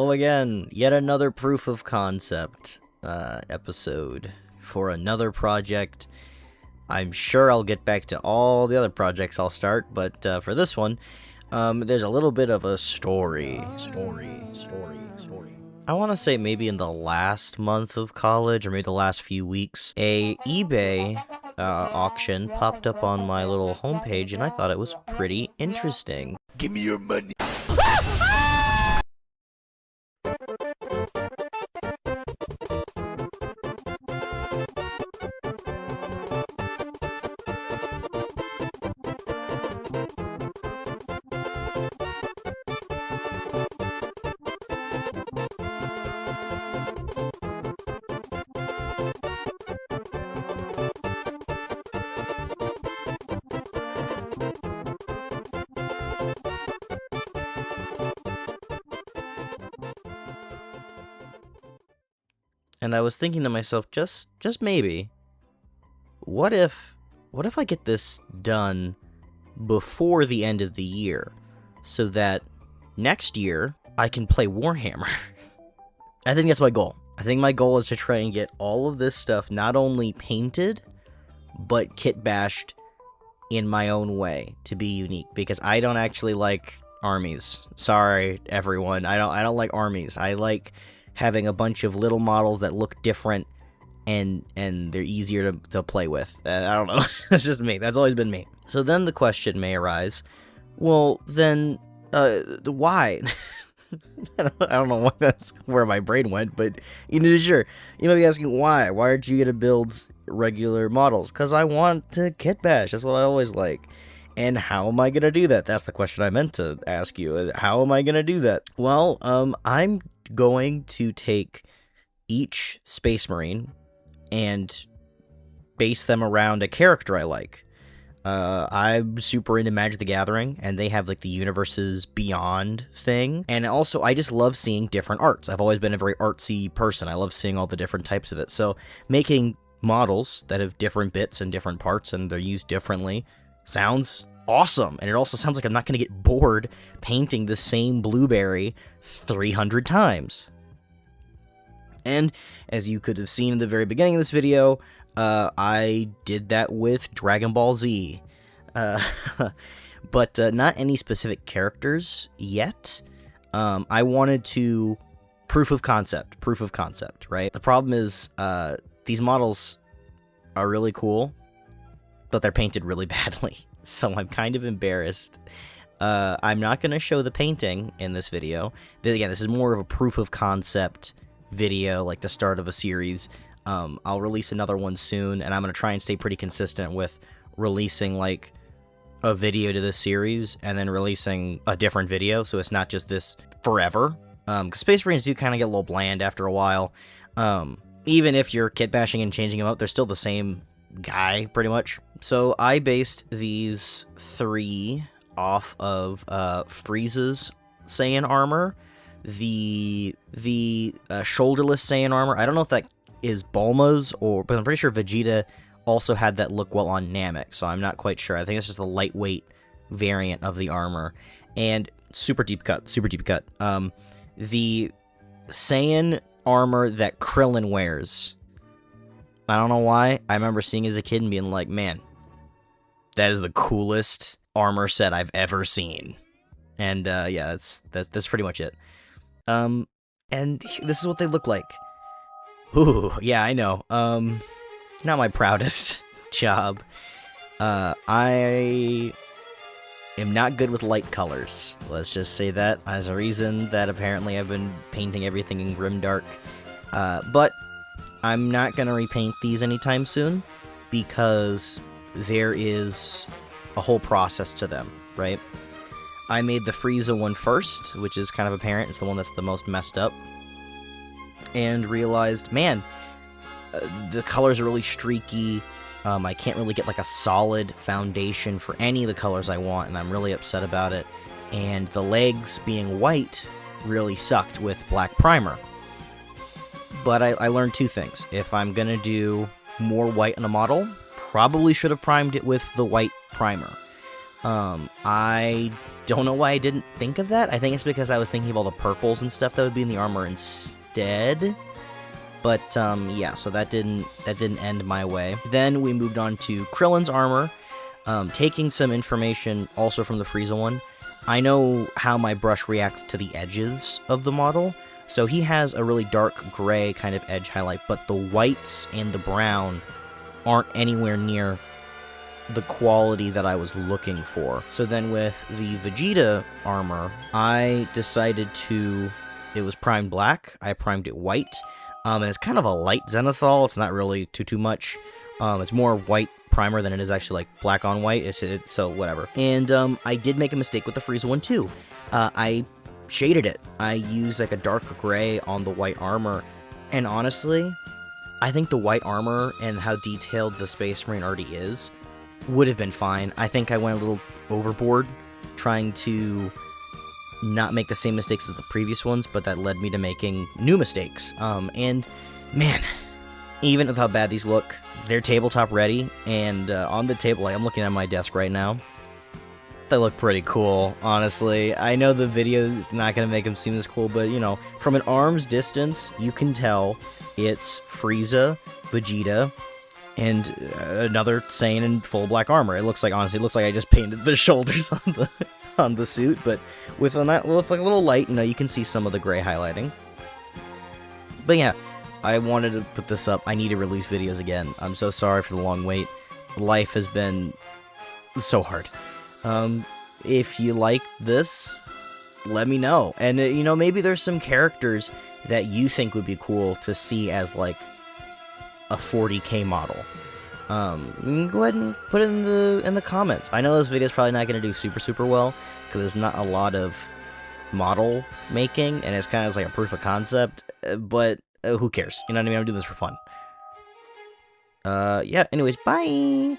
Hello again, yet another proof of concept episode for another project. I'm sure I'll get back to all the other projects I'll start, but for this one, there's a little bit of a story. I want to say maybe in the last month of college, or maybe the last few weeks, a eBay auction popped up on my little homepage, and I thought it was pretty interesting. Give me your money. And I was thinking to myself, just maybe, what if I get this done before the end of the year, so that next year I can play Warhammer? I think that's my goal. I think my goal is to try and get all of this stuff not only painted, but kitbashed in my own way to be unique, because I don't actually like armies. Sorry, everyone. I don't like armies. I like having a bunch of little models that look different and they're easier to play with. I don't know. That's just me. That's always been me. So then the question may arise, well, then, why? I don't know why that's where my brain went, but sure. You might be asking why. Why aren't you gonna build regular models? Because I want to kitbash. That's what I always like. And how am I gonna do that? That's the question I meant to ask you. How am I gonna do that? Well, I'm going to take each Space Marine and base them around a character I like. I'm super into Magic the Gathering, and they have like the Universes Beyond thing. And also, I just love seeing different arts. I've always been a very artsy person. I love seeing all the different types of it. So making models that have different bits and different parts and they're used differently sounds awesome. And it also sounds like I'm not going to get bored painting the same blueberry 300 times. And as you could have seen in the very beginning of this video, I did that with Dragon Ball Z. But not any specific characters yet. I wanted to proof of concept, right? The problem is these models are really cool, but they're painted really badly. So I'm kind of embarrassed. I'm not going to show the painting in this video. Again, this is more of a proof of concept video, like the start of a series. I'll release another one soon, and I'm going to try and stay pretty consistent with releasing like a video to this series and then releasing a different video, so it's not just this forever. Because Space Marines do kind of get a little bland after a while. Even if you're kitbashing and changing them up, they're still the same guy, pretty much. So I based these three off of Frieza's Saiyan armor, the shoulderless Saiyan armor. I don't know if that is Bulma's, but I'm pretty sure Vegeta also had that look well on Namek, so I'm not quite sure. I think it's just a lightweight variant of the armor. And super deep cut. The Saiyan armor that Krillin wears, I don't know why. I remember seeing it as a kid and being like, man, that is the coolest armor set I've ever seen. And yeah, that's pretty much it. And this is what they look like. Ooh, yeah, I know. Not my proudest job. I am not good with light colors. Let's just say that as a reason that apparently I've been painting everything in grimdark. But I'm not going to repaint these anytime soon, because there is a whole process to them, right? I made the Frieza one first, which is kind of apparent. It's the one that's the most messed up. And realized, man, the colors are really streaky. I can't really get like a solid foundation for any of the colors I want, and I'm really upset about it. And the legs being white really sucked with black primer. But I learned two things. If I'm going to do more white on a model, probably should have primed it with the white primer. I don't know why I didn't think of that. I think it's because I was thinking of all the purples and stuff that would be in the armor instead. But, yeah, so that didn't end my way. Then we moved on to Krillin's armor, taking some information also from the Frieza one. I know how my brush reacts to the edges of the model, so he has a really dark gray kind of edge highlight, but the whites and the brown aren't anywhere near the quality that I was looking for. So then with the Vegeta armor, I decided to, it was primed black, I primed it white, and it's kind of a light zenithal, it's not really too much, it's more white primer than it is actually like black on white, so whatever. And I did make a mistake with the Frieza one too. I shaded it. I used like a dark gray on the white armor, and honestly, I think the white armor and how detailed the Space Marine already is would have been fine. I think I went a little overboard trying to not make the same mistakes as the previous ones, but that led me to making new mistakes. And man, even with how bad these look, they're tabletop ready, and on the table, like I'm looking at my desk right now, they look pretty cool, honestly. I know the video is not going to make them seem as cool, but you know, from an arm's distance, you can tell it's Frieza, Vegeta, and another Saiyan in full black armor. It looks like, honestly, it looks like I just painted the shoulders on the suit, but with like a little light, you know, you can see some of the gray highlighting. But yeah, I wanted to put this up. I need to release videos again. I'm so sorry for the long wait. Life has been so hard. If you like this, let me know. And, you know, maybe there's some characters that you think would be cool to see as, like, a 40k model. Go ahead and put it in the comments. I know this video is probably not going to do super well, because there's not a lot of model making, and it's kind of like a proof of concept, but who cares? You know what I mean? I'm doing this for fun. Yeah, anyways, bye!